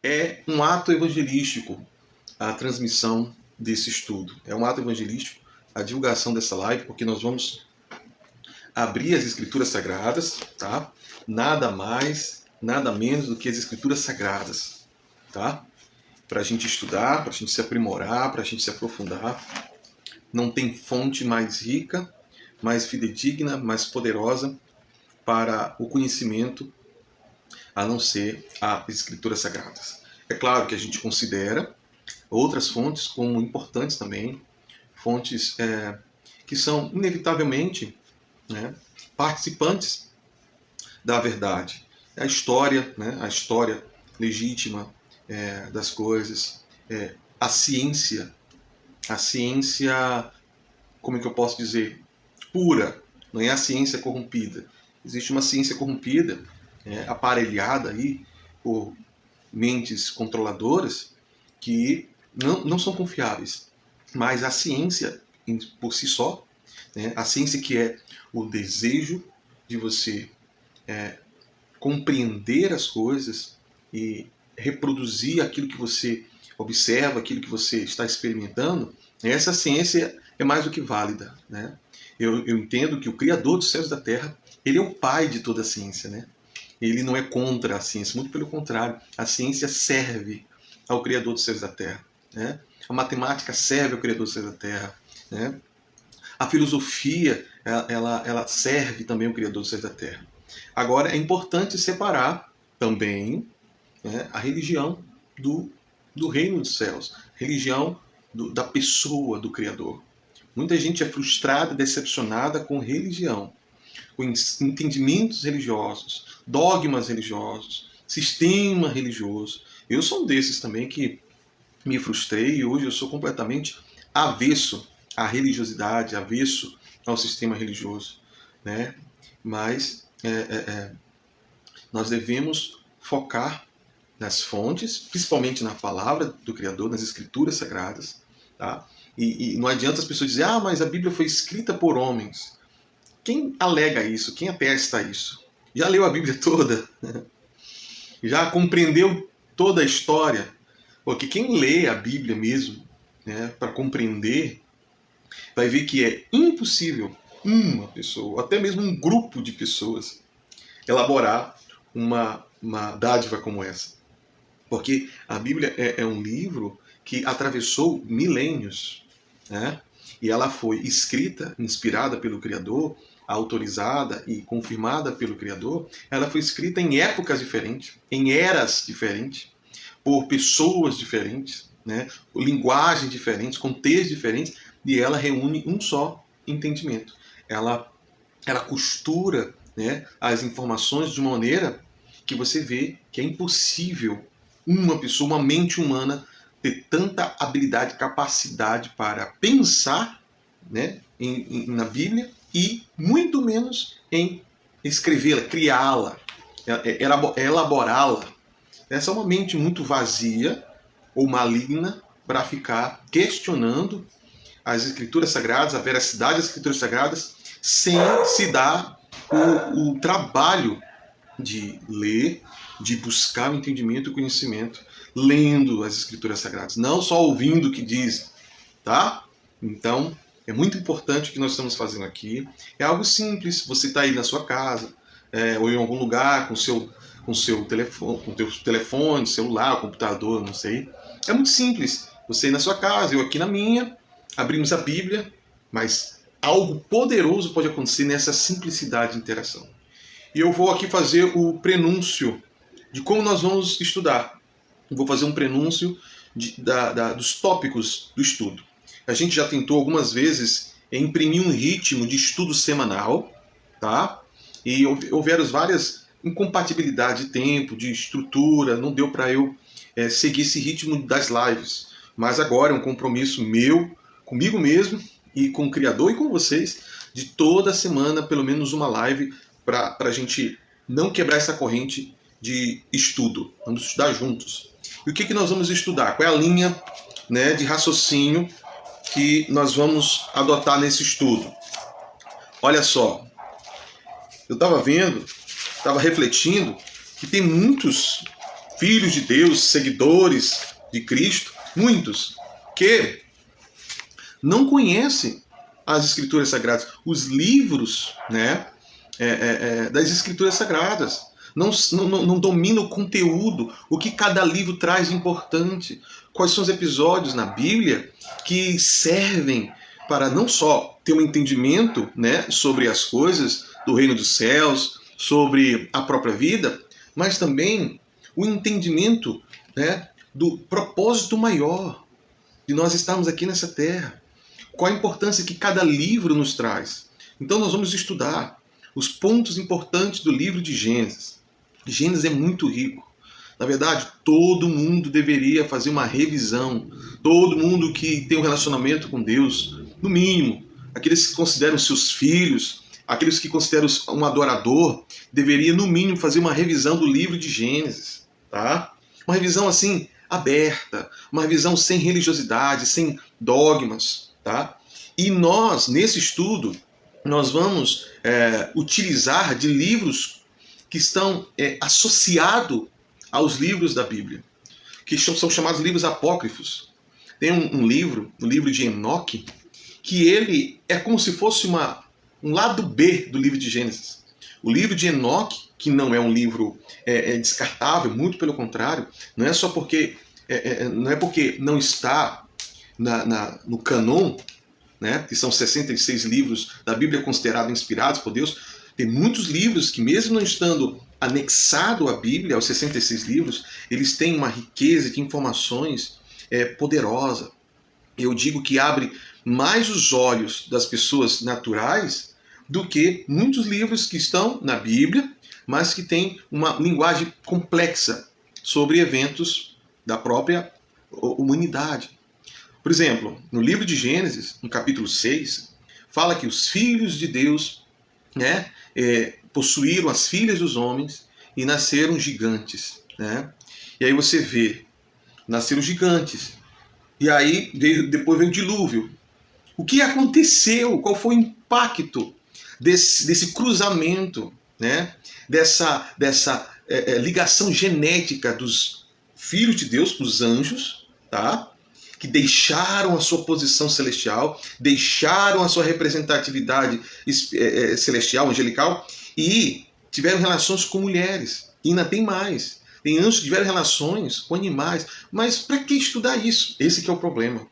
é um ato evangelístico a transmissão desse estudo. É um ato evangelístico a divulgação dessa live, porque nós vamos abrir as Escrituras Sagradas, tá? Nada mais, nada menos do que as Escrituras Sagradas, tá? Para a gente estudar, para a gente se aprimorar, para a gente se aprofundar. Não tem fonte mais rica, mais fidedigna, mais poderosa para o conhecimento a não ser as Escrituras Sagradas. É claro que a gente considera outras fontes como importantes também, fontes que são inevitavelmente, né, participantes da verdade. A história, né, a história legítima das coisas, a ciência, como é que eu posso dizer, pura, não é a ciência corrompida. Existe uma ciência corrompida, aparelhada aí por mentes controladoras que não são confiáveis. Mas a ciência, por si só, né, a ciência que é o desejo de você compreender as coisas e reproduzir aquilo que você observa, aquilo que você está experimentando, essa ciência é mais do que válida, né? Eu entendo que o Criador dos céus e da terra, ele é o pai de toda a ciência, né? Ele não é contra a ciência, muito pelo contrário. A ciência serve ao Criador dos céus e da terra, né? A matemática serve ao Criador dos céus e da terra, né? A filosofia, ela serve também ao Criador dos céus e da terra. Agora, é importante separar também, né, a religião do reino dos céus, religião da pessoa do Criador. Muita gente é frustrada, decepcionada com religião, com entendimentos religiosos, dogmas religiosos, sistema religioso. Eu sou um desses também que me frustrei e hoje eu sou completamente avesso à religiosidade, avesso ao sistema religioso, né? Mas nós devemos focar nas fontes, principalmente na palavra do Criador, nas Escrituras Sagradas, tá? E não adianta as pessoas dizerem, mas a Bíblia foi escrita por homens. Quem alega isso? Quem atesta isso? Já leu a Bíblia toda? Já compreendeu toda a história? Porque quem lê a Bíblia mesmo, né, para compreender, vai ver que é impossível uma pessoa, até mesmo um grupo de pessoas, elaborar uma dádiva como essa. Porque a Bíblia é um livro que atravessou milênios, né? E ela foi escrita, inspirada pelo Criador, autorizada e confirmada pelo Criador. Ela foi escrita em épocas diferentes, em eras diferentes, por pessoas diferentes, né? Linguagens diferentes, contextos diferentes, e ela reúne um só entendimento. Ela costura, né, as informações de uma maneira que você vê que é impossível uma pessoa, uma mente humana, ter tanta habilidade, capacidade para pensar, né, na Bíblia e muito menos em escrevê-la, criá-la, elaborá-la. Essa é uma mente muito vazia ou maligna para ficar questionando as Escrituras Sagradas, a veracidade das Escrituras Sagradas, sem se dar o trabalho de ler, de buscar o entendimento e o conhecimento, lendo as Escrituras Sagradas, não só ouvindo o que dizem, tá? Então, é muito importante o que nós estamos fazendo aqui. É algo simples, você está aí na sua casa, ou em algum lugar com seu telefone, celular, computador, não sei. É muito simples. Você aí na sua casa, eu aqui na minha, abrimos a Bíblia, mas algo poderoso pode acontecer nessa simplicidade de interação. E eu vou aqui fazer o prenúncio de como nós vamos estudar. Eu vou fazer um prenúncio dos tópicos do estudo. A gente já tentou algumas vezes imprimir um ritmo de estudo semanal, tá? E houveram várias incompatibilidades de tempo, de estrutura, não deu para eu seguir esse ritmo das lives. Mas agora é um compromisso meu, comigo mesmo, e com o Criador e com vocês, de toda semana, pelo menos uma live, para a gente não quebrar essa corrente de estudo. Vamos estudar juntos. E o que nós vamos estudar? Qual é a linha, né, de raciocínio que nós vamos adotar nesse estudo? Olha só, eu estava refletindo que tem muitos filhos de Deus, seguidores de Cristo, muitos que não conhecem as Escrituras Sagradas, os livros, né, das Escrituras Sagradas. Não domina o conteúdo, o que cada livro traz de importante, quais são os episódios na Bíblia que servem para não só ter um entendimento, né, sobre as coisas do reino dos céus, sobre a própria vida, mas também o entendimento, né, do propósito maior de nós estarmos aqui nessa terra. Qual a importância que cada livro nos traz. Então nós vamos estudar os pontos importantes do livro de Gênesis. Gênesis é muito rico. Na verdade, todo mundo deveria fazer uma revisão. Todo mundo que tem um relacionamento com Deus, no mínimo, aqueles que consideram seus filhos, aqueles que consideram um adorador, deveria, no mínimo, fazer uma revisão do livro de Gênesis. Tá? Uma revisão assim, aberta, uma revisão sem religiosidade, sem dogmas. Tá? E nós, nesse estudo, nós vamos utilizar de livros que estão associados aos livros da Bíblia, que são chamados livros apócrifos. Tem um livro, o livro de Enoque, que ele é como se fosse um lado B do livro de Gênesis. O livro de Enoque, que não é um livro descartável, muito pelo contrário, não é só porque não está no cânon, né, que são 66 livros da Bíblia considerados inspirados por Deus. Tem muitos livros que, mesmo não estando anexado à Bíblia, aos 66 livros, eles têm uma riqueza de informações poderosa. Eu digo que abre mais os olhos das pessoas naturais do que muitos livros que estão na Bíblia, mas que têm uma linguagem complexa sobre eventos da própria humanidade. Por exemplo, no livro de Gênesis, no capítulo 6, fala que os filhos de Deus, né, possuíram as filhas dos homens e nasceram gigantes. Né? E aí você vê, nasceram gigantes. E aí depois veio o dilúvio. O que aconteceu? Qual foi o impacto desse cruzamento, né? dessa ligação genética dos filhos de Deus, os anjos, tá? Que deixaram a sua posição celestial, deixaram a sua representatividade celestial, angelical, e tiveram relações com mulheres. E ainda tem mais. Tem anjos que tiveram relações com animais. Mas para que estudar isso? Esse que é o problema.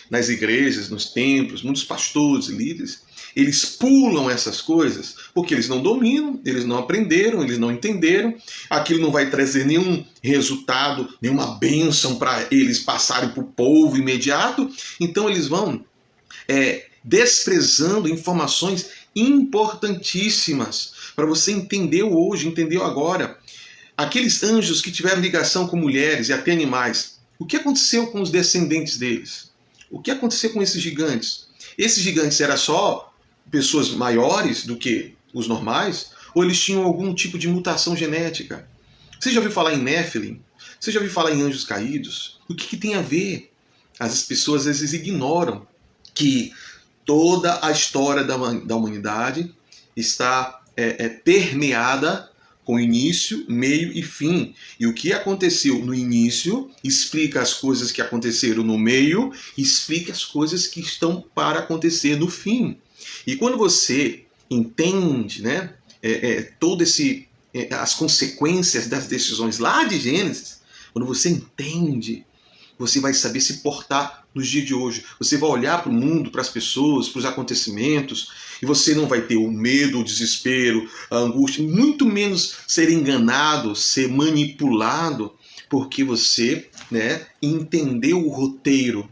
Nas igrejas, nos templos, muitos pastores e líderes, eles pulam essas coisas porque eles não dominam, eles não aprenderam, eles não entenderam. Aquilo não vai trazer nenhum resultado, nenhuma bênção para eles passarem para o povo imediato. Então eles vão desprezando informações importantíssimas para você entender hoje, entender agora. Aqueles anjos que tiveram ligação com mulheres e até animais, o que aconteceu com os descendentes deles? O que aconteceu com esses gigantes? Esses gigantes eram só pessoas maiores do que os normais? Ou eles tinham algum tipo de mutação genética? Você já ouviu falar em Néfilim? Você já ouviu falar em anjos caídos? O que tem a ver? As pessoas às vezes ignoram que toda a história da humanidade está permeada com início, meio e fim. E o que aconteceu no início explica as coisas que aconteceram no meio, explica as coisas que estão para acontecer no fim. E quando você entende, né, as consequências das decisões lá de Gênesis, quando você entende, você vai saber se portar nos dias de hoje. Você vai olhar para o mundo, para as pessoas, para os acontecimentos, e você não vai ter o medo, o desespero, a angústia, muito menos ser enganado, ser manipulado, porque você, né, entendeu o roteiro,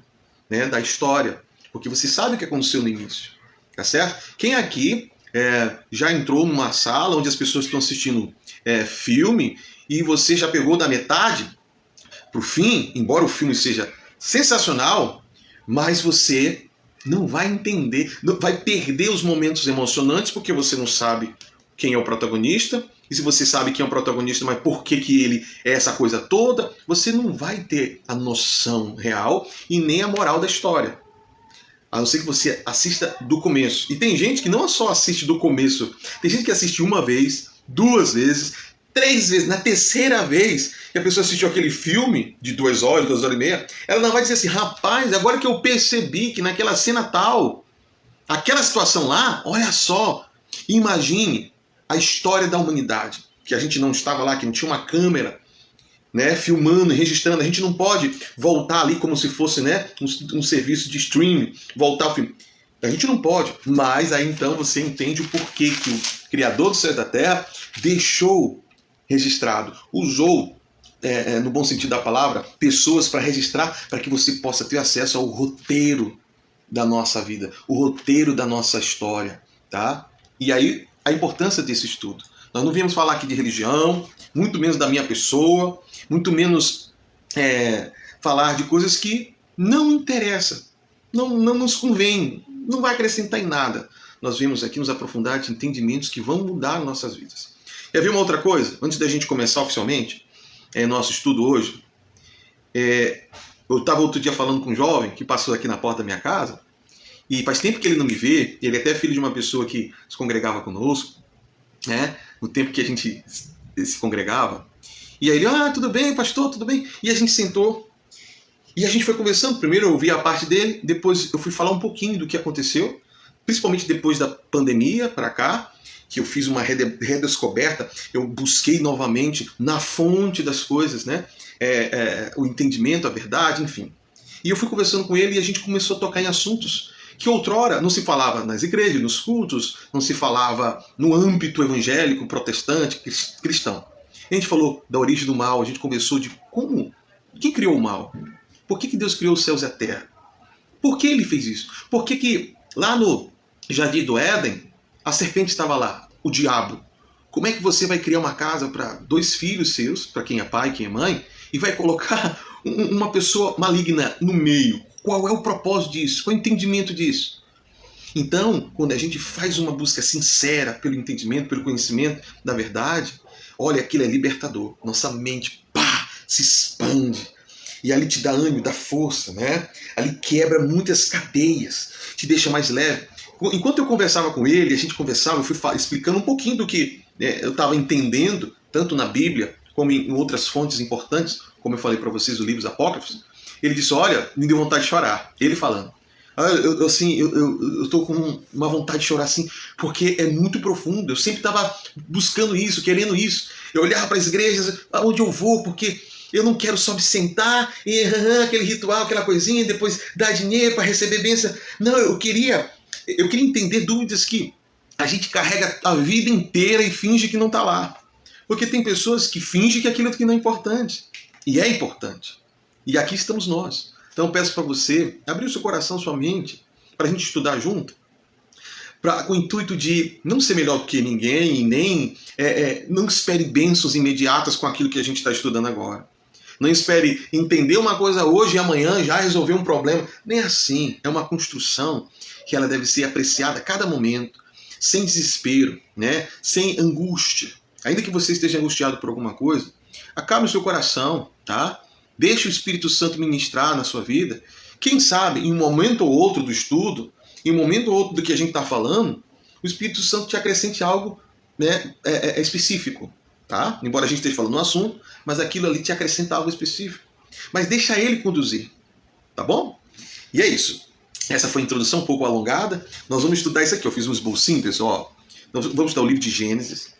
né, da história, porque você sabe o que aconteceu no início, tá certo? Quem aqui já entrou numa sala onde as pessoas estão assistindo filme e você já pegou da metade para o fim, embora o filme seja sensacional, mas você não vai entender, vai perder os momentos emocionantes porque você não sabe quem é o protagonista, e se você sabe quem é o protagonista, mas por que ele é essa coisa toda, você não vai ter a noção real e nem a moral da história. A não ser que você assista do começo. E tem gente que não só assiste do começo, tem gente que assiste uma vez, 2 vezes, 3 vezes, na terceira vez e a pessoa assistiu aquele filme de 2 horas, 2 horas e meia, ela não vai dizer assim, rapaz, agora que eu percebi que naquela cena tal, aquela situação lá, olha só, imagine a história da humanidade, que a gente não estava lá, que não tinha uma câmera, né, filmando e registrando. A gente não pode voltar ali como se fosse, né, um serviço de streaming, voltar ao filme. A gente não pode, mas aí então você entende o porquê que o Criador do céu e da terra deixou registrado, usou, no bom sentido da palavra, pessoas para registrar, para que você possa ter acesso ao roteiro da nossa vida, o roteiro da nossa história, tá? E aí a importância desse estudo. Nós não viemos falar aqui de religião, muito menos da minha pessoa, muito menos falar de coisas que não interessam, não nos convém, não vai acrescentar em nada. Nós viemos aqui nos aprofundar de entendimentos que vão mudar nossas vidas. Quer ver uma outra coisa? Antes da gente começar oficialmente nosso estudo hoje, eu estava outro dia falando com um jovem que passou aqui na porta da minha casa, e faz tempo que ele não me vê, ele é até filho de uma pessoa que se congregava conosco, né? No tempo que a gente se congregava. E aí ele, tudo bem, pastor, tudo bem? E a gente sentou, e a gente foi conversando. Primeiro eu ouvi a parte dele, depois eu fui falar um pouquinho do que aconteceu, principalmente depois da pandemia para cá, que eu fiz uma redescoberta, eu busquei novamente na fonte das coisas, né? O entendimento, a verdade, enfim. E eu fui conversando com ele e a gente começou a tocar em assuntos que outrora não se falava nas igrejas, nos cultos, não se falava no âmbito evangélico, protestante, cristão. A gente falou da origem do mal, a gente conversou de quem criou o mal? Por que Deus criou os céus e a terra? Por que ele fez isso? Por que lá no Jardim do Éden, a serpente estava lá, o diabo? Como é que você vai criar uma casa para 2 filhos seus, para quem é pai, quem é mãe, e vai colocar uma pessoa maligna no meio? Qual é o propósito disso? Qual é o entendimento disso? Então, quando a gente faz uma busca sincera pelo entendimento, pelo conhecimento da verdade, olha, aquilo é libertador. Nossa mente, se expande. E ali te dá ânimo, dá força, né? Ali quebra muitas cadeias, te deixa mais leve. Enquanto eu conversava com ele, a gente conversava, eu fui explicando um pouquinho do que eu estava entendendo, tanto na Bíblia, como em outras fontes importantes, como eu falei para vocês, os livros apócrifos. Ele disse, olha, me deu vontade de chorar. Ele falando. Eu tô com uma vontade de chorar assim, porque é muito profundo. Eu sempre estava buscando isso, querendo isso. Eu olhava para as igrejas, aonde eu vou, porque eu não quero só me sentar e aquele ritual, aquela coisinha, e depois dar dinheiro para receber bênção. Não, eu queria entender dúvidas que a gente carrega a vida inteira e finge que não está lá. Porque tem pessoas que fingem que aquilo que não é importante. E é importante. E aqui estamos nós. Então eu peço para você abrir o seu coração, sua mente, para a gente estudar junto, com o intuito de não ser melhor do que ninguém, e nem não espere bênçãos imediatas com aquilo que a gente está estudando agora. Não espere entender uma coisa hoje e amanhã já resolver um problema. Nem assim. É uma construção que ela deve ser apreciada a cada momento, sem desespero, né? Sem angústia. Ainda que você esteja angustiado por alguma coisa, acalme o seu coração, tá? Deixe o Espírito Santo ministrar na sua vida. Quem sabe, em um momento ou outro do estudo, em um momento ou outro do que a gente está falando, o Espírito Santo te acrescente algo, né, específico. Tá? Embora a gente esteja falando no assunto, mas aquilo ali te acrescenta algo específico. Mas deixa ele conduzir. Tá bom? E é isso. Essa foi a introdução um pouco alongada. Nós vamos estudar isso aqui. Eu fiz um esbocinho, pessoal. Nós vamos estudar o livro de Gênesis.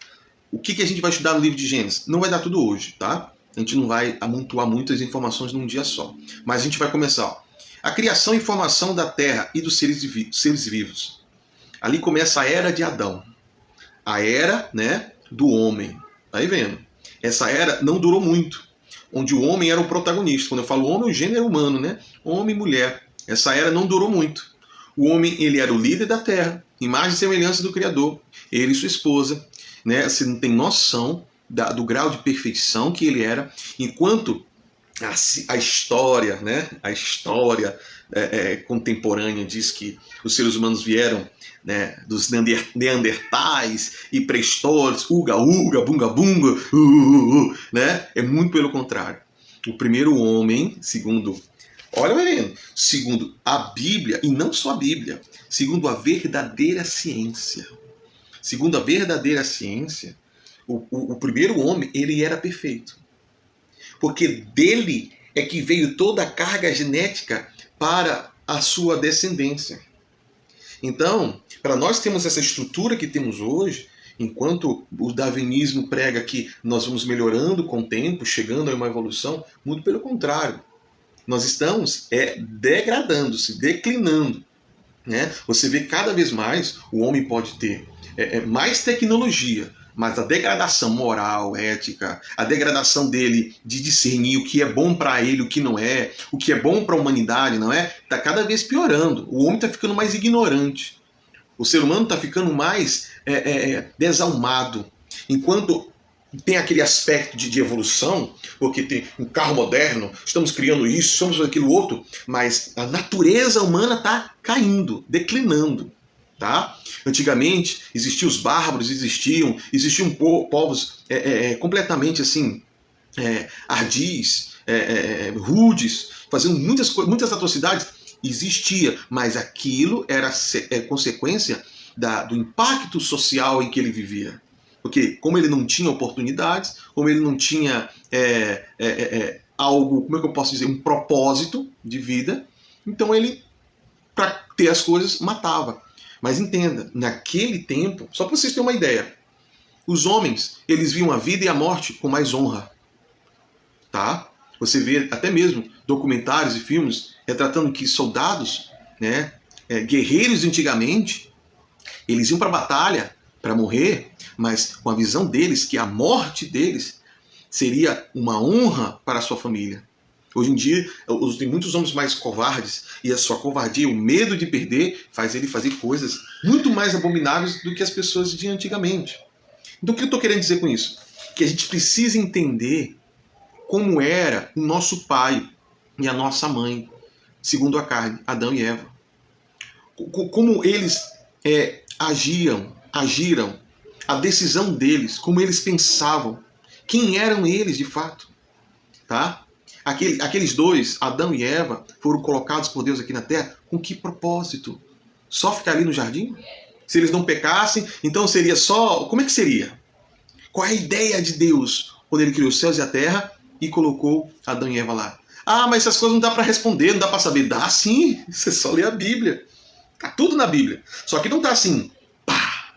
O que a gente vai estudar no livro de Gênesis? Não vai dar tudo hoje, tá? A gente não vai amontoar muitas informações num dia só. Mas a gente vai começar. Ó. A criação e formação da terra e dos seres vivos. Ali começa a era de Adão. A era, né, do homem. Tá aí vendo? Essa era não durou muito. Onde o homem era o protagonista. Quando eu falo homem, o gênero humano, né? Homem e mulher. Essa era não durou muito. O homem, ele era o líder da terra. Imagem e semelhança do Criador. Ele e sua esposa. Né? Você não tem noção do grau de perfeição que ele era, enquanto a história, né, a história contemporânea diz que os seres humanos vieram, né, dos neandertais e pré-históricos, uga, bunga, bunga, né? É muito pelo contrário. O primeiro homem, segundo a Bíblia, e não só a Bíblia, segundo a verdadeira ciência, o primeiro homem, ele era perfeito. porque dele é que veio toda a carga genética para a sua descendência. Então, para nós termos essa estrutura que temos hoje, enquanto o darwinismo prega que nós vamos melhorando com o tempo, chegando a uma evolução, muito pelo contrário. Nós estamos degradando-se, declinando. Né? Você vê cada vez mais, o homem pode ter mais tecnologia, mas a degradação moral, ética, a degradação dele de discernir o que é bom para ele, o que não é, o que é bom para a humanidade, não é? Está cada vez piorando. O homem está ficando mais ignorante. O ser humano está ficando mais desalmado. Enquanto tem aquele aspecto de evolução, porque tem um carro moderno, estamos criando isso, estamos aquilo outro, mas a natureza humana está caindo, declinando. Tá? Antigamente existiam os bárbaros, existiam povos completamente assim ardis, rudes, fazendo muitas atrocidades. Existia, mas aquilo era consequência do impacto social em que ele vivia. Porque como ele não tinha oportunidades, como ele não tinha algo, como é que eu posso dizer, um propósito de vida, então ele, para ter as coisas, matava. Mas entenda, naquele tempo, só para vocês terem uma ideia, os homens, eles viam a vida e a morte com mais honra. Tá? Você vê até mesmo documentários e filmes retratando que soldados, né, guerreiros antigamente, eles iam para a batalha para morrer, mas com a visão deles que a morte deles seria uma honra para a sua família. Hoje em dia, tem muitos homens mais covardes, e a sua covardia, o medo de perder, faz ele fazer coisas muito mais abomináveis do que as pessoas de antigamente. Então o que eu estou querendo dizer com isso? Que a gente precisa entender como era o nosso pai e a nossa mãe, segundo a carne, Adão e Eva. Como eles agiram, a decisão deles, como eles pensavam, quem eram eles de fato. Tá? Aqueles dois, Adão e Eva, foram colocados por Deus aqui na Terra com que propósito? Só ficar ali no jardim? Se eles não pecassem, então seria só... Como é que seria? Qual é a ideia de Deus quando ele criou os céus e a terra e colocou Adão e Eva lá? Ah, mas essas coisas não dá para responder, não dá para saber. Dá sim, você só lê a Bíblia. Tá tudo na Bíblia. Só que não tá assim, pá,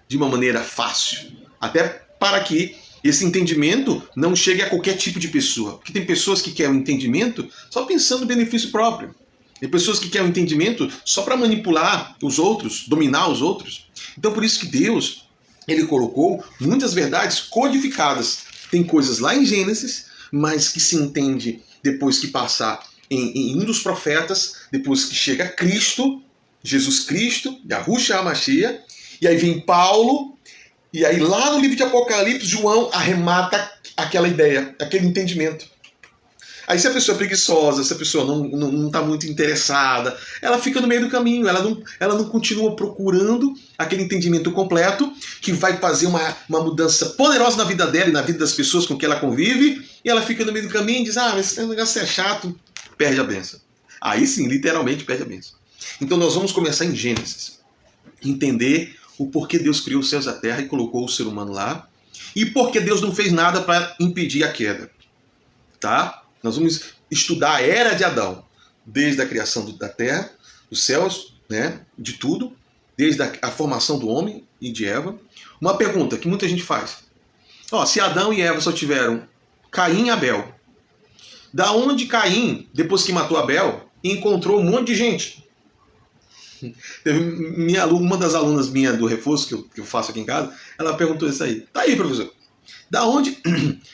de uma maneira fácil. Até para que esse entendimento não chegue a qualquer tipo de pessoa. Porque tem pessoas que querem o entendimento só pensando no benefício próprio. Tem pessoas que querem o entendimento só para manipular os outros, dominar os outros. Então por isso que Deus, ele colocou muitas verdades codificadas. Tem coisas lá em Gênesis, mas que se entende depois que passar em um dos profetas, depois que chega Cristo, Jesus Cristo, Yahushua HaMashiach, e aí vem Paulo. E aí lá no livro de Apocalipse, João arremata aquela ideia, aquele entendimento. Aí se a pessoa é preguiçosa, se a pessoa não está muito interessada, ela fica no meio do caminho, ela não continua procurando aquele entendimento completo que vai fazer uma mudança poderosa na vida dela e na vida das pessoas com quem ela convive, e ela fica no meio do caminho e diz, esse negócio é chato, perde a bênção. Aí sim, literalmente perde a bênção. Então nós vamos começar em Gênesis, entender o porquê Deus criou os céus e a terra e colocou o ser humano lá, e porque Deus não fez nada para impedir a queda. Tá? Nós vamos estudar a era de Adão, desde a criação da terra, dos céus, né, de tudo, desde a formação do homem e de Eva. Uma pergunta que muita gente faz. Se Adão e Eva só tiveram Caim e Abel, da onde Caim, depois que matou Abel, encontrou um monte de gente? Uma das alunas minha do reforço que eu faço aqui em casa, ela perguntou isso aí. Tá aí, professor. Da onde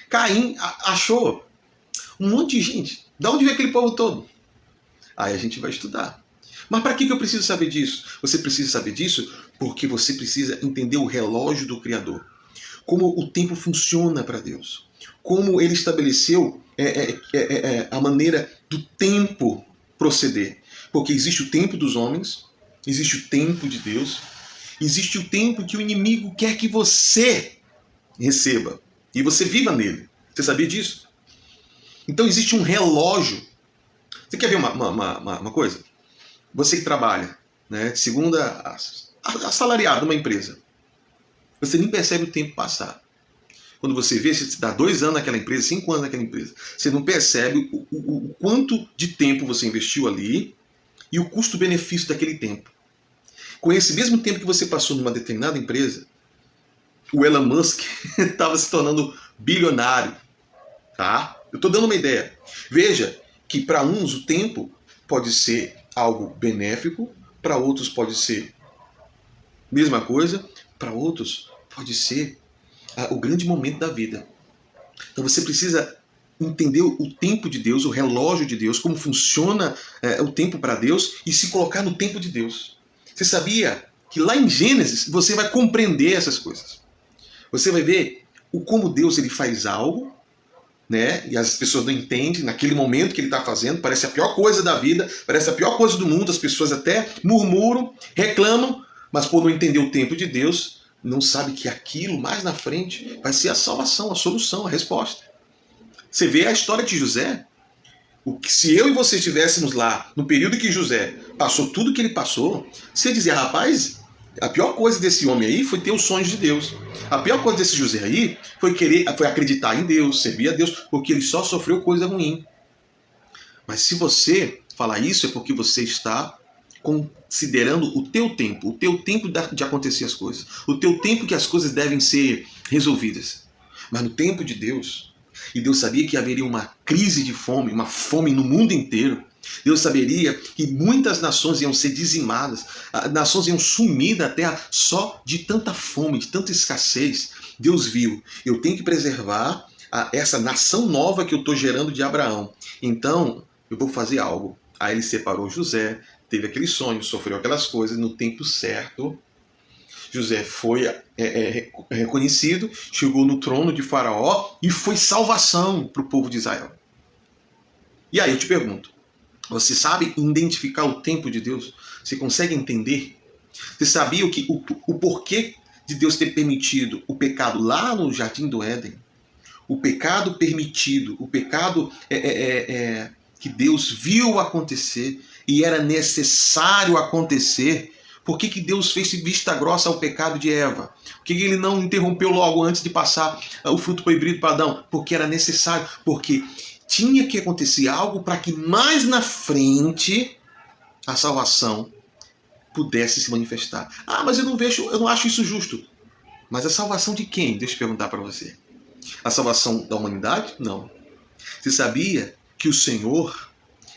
Caim achou um monte de gente? Da onde veio aquele povo todo? Aí a gente vai estudar. Mas para que eu preciso saber disso? Você precisa saber disso porque você precisa entender o relógio do Criador. Como o tempo funciona para Deus. Como ele estabeleceu a maneira do tempo proceder. Porque existe o tempo dos homens, existe o tempo de Deus, existe o tempo que o inimigo quer que você receba e você viva nele. Você sabia disso? Então existe um relógio. Você quer ver uma coisa? Você que trabalha, né, de segunda assalariado numa empresa, você nem percebe o tempo passar. quando você vê, você dá 2 anos naquela empresa, 5 anos naquela empresa, você não percebe o quanto de tempo você investiu ali e o custo-benefício daquele tempo. Com esse mesmo tempo que você passou numa determinada empresa, o Elon Musk estava se tornando bilionário. Tá? Eu estou dando uma ideia. Veja que para uns o tempo pode ser algo benéfico, para outros pode ser mesma coisa, para outros pode ser o grande momento da vida. Então você precisa entender o tempo de Deus, o relógio de Deus, como funciona o tempo para Deus e se colocar no tempo de Deus. Você sabia que lá em Gênesis você vai compreender essas coisas. Você vai ver como Deus ele faz algo, né? E as pessoas não entendem naquele momento que ele está fazendo, parece a pior coisa da vida, parece a pior coisa do mundo, as pessoas até murmuram, reclamam, mas por não entender o tempo de Deus, não sabe que aquilo mais na frente vai ser a salvação, a solução, a resposta. Você vê a história de José. Se eu e você estivéssemos lá no período que José passou tudo que ele passou, você dizia, rapaz, a pior coisa desse homem aí foi ter os sonhos de Deus. A pior coisa desse José aí foi acreditar em Deus, servir a Deus, porque ele só sofreu coisa ruim. Mas se você falar isso, é porque você está considerando o teu tempo de acontecer as coisas, o teu tempo que as coisas devem ser resolvidas. Mas no tempo de Deus, e Deus sabia que haveria uma crise de fome, uma fome no mundo inteiro, Deus saberia que muitas nações iam ser dizimadas, nações iam sumir da terra só de tanta fome, de tanta escassez. Deus viu, eu tenho que preservar essa nação nova que eu estou gerando de Abraão. Então, eu vou fazer algo. Aí ele separou José, teve aquele sonho, sofreu aquelas coisas no tempo certo. José foi reconhecido, chegou no trono de Faraó e foi salvação para o povo de Israel. E aí eu te pergunto, você sabe identificar o tempo de Deus? Você consegue entender? Você sabia o porquê de Deus ter permitido o pecado lá no Jardim do Éden? O pecado permitido, o pecado que Deus viu acontecer e era necessário acontecer. Por que Deus fez vista grossa ao pecado de Eva? Por que ele não interrompeu logo antes de passar o fruto proibido para Adão? Porque era necessário, porque tinha que acontecer algo para que mais na frente a salvação pudesse se manifestar. Ah, mas eu não acho isso justo. Mas a salvação de quem? Deixa eu perguntar para você. A salvação da humanidade? Não. Você sabia que o Senhor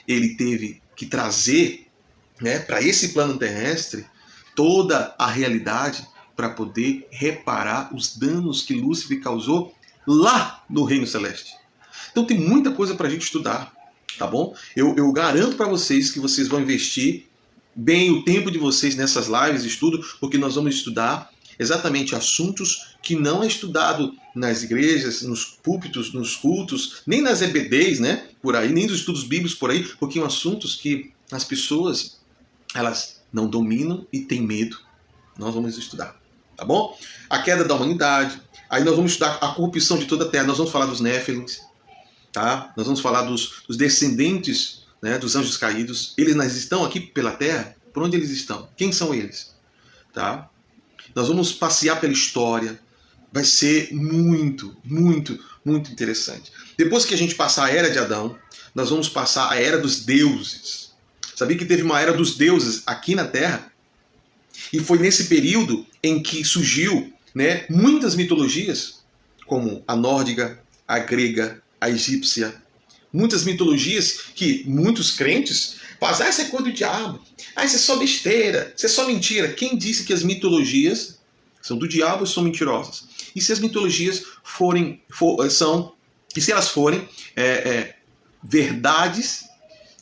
ele teve que trazer, né, para esse plano terrestre toda a realidade para poder reparar os danos que Lúcifer causou lá no reino celeste? Então tem muita coisa para a gente estudar, tá bom? Eu garanto para vocês que vocês vão investir bem o tempo de vocês nessas lives de estudo, porque nós vamos estudar exatamente assuntos que não é estudado nas igrejas, nos púlpitos, nos cultos, nem nas EBDs, né, por aí, nem nos estudos bíblicos por aí, porque são assuntos que as pessoas elas não dominam e têm medo. Nós vamos estudar, tá bom? A queda da humanidade, aí nós vamos estudar a corrupção de toda a terra, nós vamos falar dos Néfilins, tá? Nós vamos falar dos descendentes, né, dos anjos caídos. Eles estão aqui pela terra? Por onde eles estão? Quem são eles? Tá? Nós vamos passear pela história. Vai ser muito, muito, muito interessante. Depois que a gente passar a era de Adão, nós vamos passar a era dos deuses. Sabia que teve uma era dos deuses aqui na Terra? E foi nesse período em que surgiu, né, muitas mitologias, como a nórdica, a grega, a egípcia. Muitas mitologias que muitos crentes fazem, isso é coisa do diabo, isso é só besteira, isso é só mentira. Quem disse que as mitologias são do diabo e são mentirosas? E se as mitologias se elas forem verdades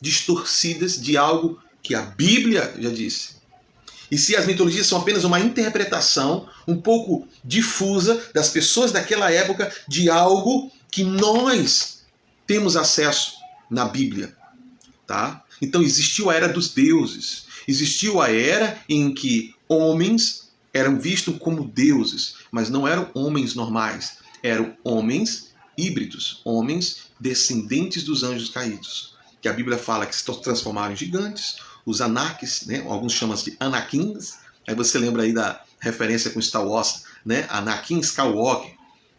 distorcidas de algo que a Bíblia já disse? E se as mitologias são apenas uma interpretação um pouco difusa das pessoas daquela época de algo que nós temos acesso na Bíblia, tá? Então existiu a era dos deuses, existiu a era em que homens eram vistos como deuses, mas não eram homens normais, eram homens híbridos, homens descendentes dos anjos caídos, que a Bíblia fala que se transformaram em gigantes, os Anakis, né? Alguns chamam de Anakins, aí você lembra aí da referência com Star Wars, né? Anakin Skywalker,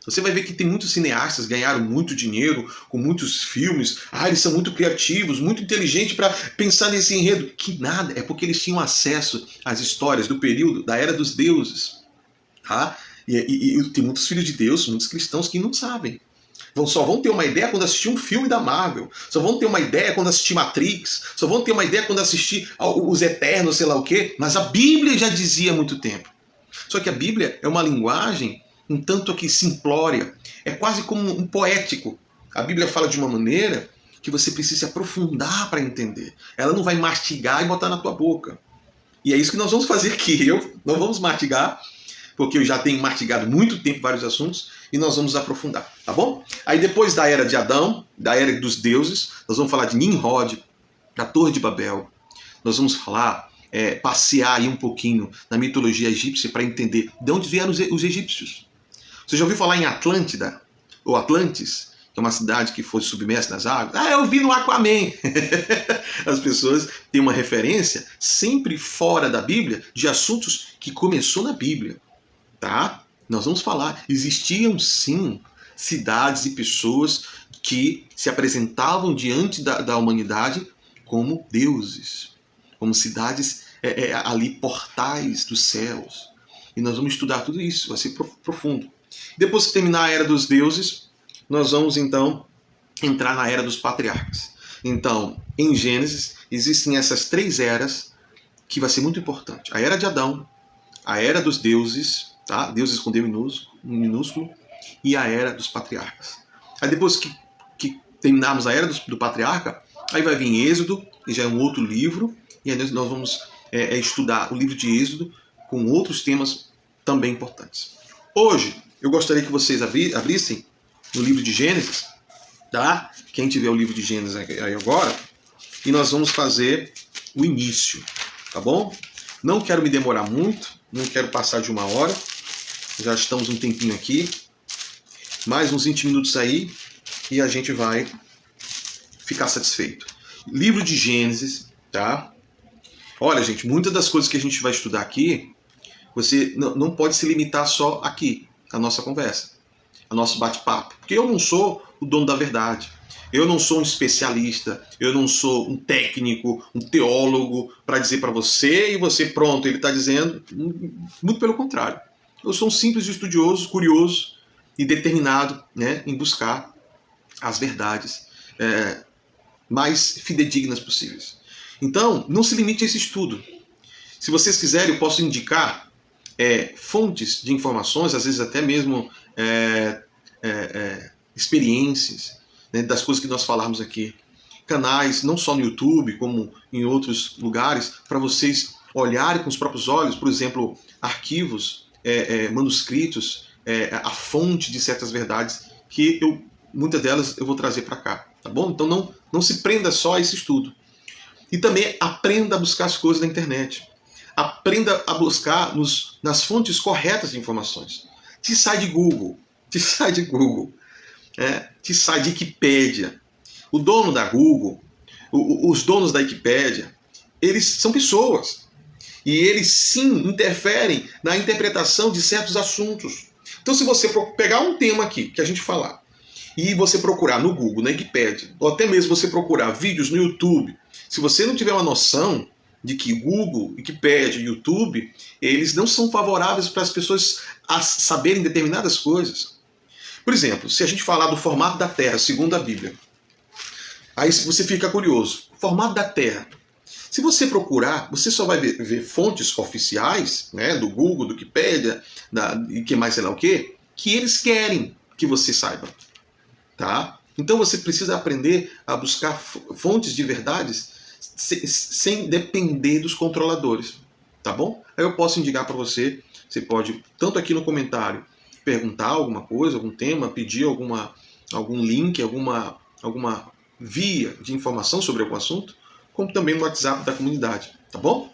Você vai ver que tem muitos cineastas que ganharam muito dinheiro com muitos filmes. Eles são muito criativos, muito inteligentes para pensar nesse enredo. Que nada, é porque eles tinham acesso às histórias do período da Era dos Deuses. Tá? E tem muitos filhos de Deus, muitos cristãos que não sabem. Só vão ter uma ideia quando assistir um filme da Marvel. Só vão ter uma ideia quando assistir Matrix. Só vão ter uma ideia quando assistir Os Eternos, sei lá o quê. Mas a Bíblia já dizia há muito tempo. Só que a Bíblia é uma linguagem um tanto aqui simplória. É quase como um poético. A Bíblia fala de uma maneira que você precisa se aprofundar para entender. Ela não vai mastigar e botar na tua boca. E é isso que nós vamos fazer aqui. Não vamos mastigar, porque eu já tenho mastigado muito tempo vários assuntos, e nós vamos aprofundar, tá bom? Aí depois da era de Adão, da era dos deuses, nós vamos falar de Nimrod, da Torre de Babel. Nós vamos falar, passear aí um pouquinho na mitologia egípcia para entender de onde vieram os egípcios. Você já ouviu falar em Atlântida, ou Atlantis, que é uma cidade que foi submersa nas águas? Eu vi no Aquaman. As pessoas têm uma referência sempre fora da Bíblia de assuntos que começou na Bíblia. Tá? Nós vamos falar. Existiam sim cidades e pessoas que se apresentavam diante da humanidade como deuses, como cidades ali, portais dos céus. E nós vamos estudar tudo isso, vai ser profundo. Depois que terminar a era dos deuses, nós vamos então entrar na era dos patriarcas. Então, em Gênesis, existem essas 3 eras que vai ser muito importante. A era de Adão, a era dos deuses, tá? Deuses com D minúsculo, e a era dos patriarcas. Aí depois que terminarmos a era do patriarca, aí vai vir Êxodo, que já é um outro livro, e aí nós vamos estudar o livro de Êxodo com outros temas também importantes. Hoje, eu gostaria que vocês abrissem no livro de Gênesis, tá? Quem tiver o livro de Gênesis aí agora, e nós vamos fazer o início, tá bom? Não quero me demorar muito, não quero passar de 1 hora, já estamos um tempinho aqui, mais uns 20 minutos aí, e a gente vai ficar satisfeito. Livro de Gênesis, tá? Olha, gente, muitas das coisas que a gente vai estudar aqui, você não pode se limitar só aqui, a nossa conversa, a nosso bate-papo. Porque eu não sou o dono da verdade. Eu não sou um especialista, eu não sou um técnico, um teólogo para dizer para você e você, pronto, ele está dizendo. Muito pelo contrário. Eu sou um simples estudioso, curioso e determinado, né, em buscar as verdades mais fidedignas possíveis. Então, não se limite a esse estudo. Se vocês quiserem, eu posso indicar fontes de informações, às vezes até mesmo experiências, né, das coisas que nós falarmos aqui. Canais, não só no YouTube, como em outros lugares, para vocês olharem com os próprios olhos, por exemplo, arquivos, manuscritos, a fonte de certas verdades, que muitas delas eu vou trazer para cá. Tá bom? Então não se prenda só a esse estudo. E também aprenda a buscar as coisas na internet. Aprenda a buscar nas fontes corretas de informações. Te sai de Google. Te sai de Google. Te sai de Wikipédia. O dono da Google, os donos da Wikipédia, eles são pessoas. E eles sim interferem na interpretação de certos assuntos. Então, se você pegar um tema aqui que a gente falar, e você procurar no Google, na Wikipédia, ou até mesmo você procurar vídeos no YouTube, se você não tiver uma noção de que Google, Wikipédia e YouTube, eles não são favoráveis para as pessoas a saberem determinadas coisas. Por exemplo, se a gente falar do formato da Terra, segundo a Bíblia, aí você fica curioso. Formato da Terra. Se você procurar, você só vai ver fontes oficiais, né, do Google, do Wikipédia, e que mais sei lá o quê, que eles querem que você saiba. Tá? Então você precisa aprender a buscar fontes de verdades sem depender dos controladores. Tá bom? Aí eu posso indicar para você, você pode, tanto aqui no comentário, perguntar alguma coisa, algum tema, pedir algum link, alguma via de informação sobre algum assunto, como também no WhatsApp da comunidade. Tá bom?